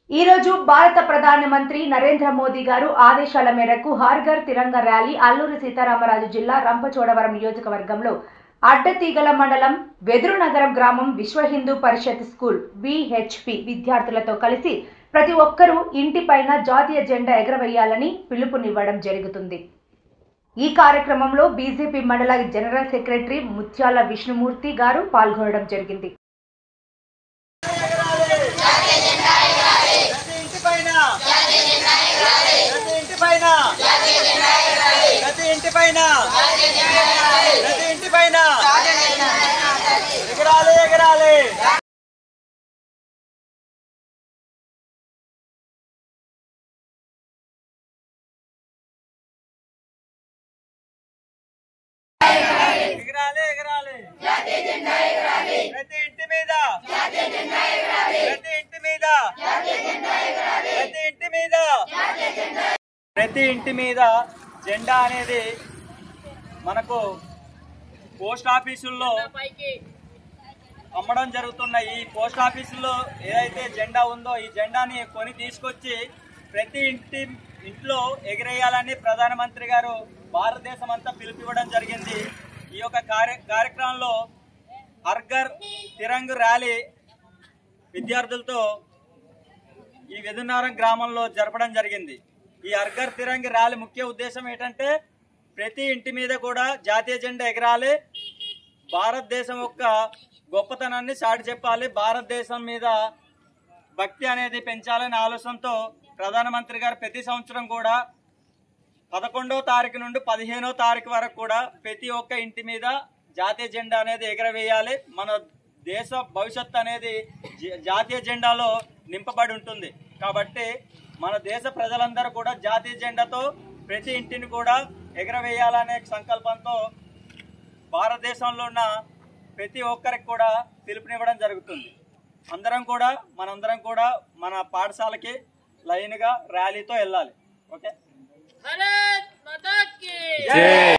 ఈ రోజు భారత ప్రధానమంత్రి నరేంద్ర మోదీ గారు ఆదేశాల మేరకు హర్ ఘర్ తిరంగా ర్యాలీ అల్లూరి సీతారామరాజు జిల్లా రంపచోడవరం నియోజకవర్గంలో అడ్డతీగల మండలం వెదురునగరం గ్రామం విశ్వ హిందూ పరిషత్ స్కూల్ విహెచ్పి విద్యార్థులతో కలిసి ప్రతి ఒక్కరూ ఇంటిపైన జాతీయ జెండా ఎగరవేయాలని పిలుపునివ్వడం జరుగుతుంది। ఈ కార్యక్రమంలో బీజేపీ మండల జనరల్ సెక్రటరీ ముత్యాల విష్ణుమూర్తి గారు పాల్గొనడం జరిగింది। ప్రతి ఇంటి మీద జెండా అనేది మనకు పోస్ట్ ఆఫీసుల్లో అమ్మడం జరుగుతున్న ఈ పోస్ట్ ఆఫీసుల్లో ఏదైతే జెండా ఉందో ఈ జెండాని కొని తీసుకొచ్చి ప్రతి ఇంట్లో ఎగిరేయాలని ప్రధానమంత్రి గారు భారతదేశం అంతా పిలుపునివ్వడం జరిగింది। ఈ యొక్క కార్యక్రమంలో హర్ ఘర్ తిరంగ్ ర్యాలీ విద్యార్థులతో ఈ వెదురునగరం గ్రామంలో జరపడం జరిగింది। ఈ హర్ ఘర్ తిరంగ్ ర్యాలీ ముఖ్య ఉద్దేశం ఏంటంటే ప్రతి ఇంటి మీద కూడా జాతీయ జెండా ఎగరాలి, భారతదేశం యొక్క గొప్పతనాన్ని చాటి చెప్పాలి, భారతదేశం మీద భక్తి అనేది పెంచాలనే ఆలోచనతో ప్రధానమంత్రి గారు ప్రతి సంవత్సరం కూడా 11వ తారీఖు నుండి 15వ తారీఖు వరకు కూడా ప్రతి ఒక్క ఇంటి మీద జాతీయ జెండా అనేది ఎగరవేయాలి। మన దేశ భవిష్యత్తు అనేది జాతీయ జెండాలో నింపబడి ఉంటుంది కాబట్టి మన దేశ ప్రజలందరూ కూడా జాతీయ జెండాతో ప్రతి ఇంటిని కూడా ఎగరవేయాలనే సంకల్పంతో భారతదేశంలో ఉన్న ప్రతి ఒక్కరికి కూడా పిలుపునివ్వడం జరుగుతుంది। మనందరం కూడా మన పాఠశాలకి లైన్గా ర్యాలీతో వెళ్ళాలి। ఓకే, భారత్ మాతా కీ జై।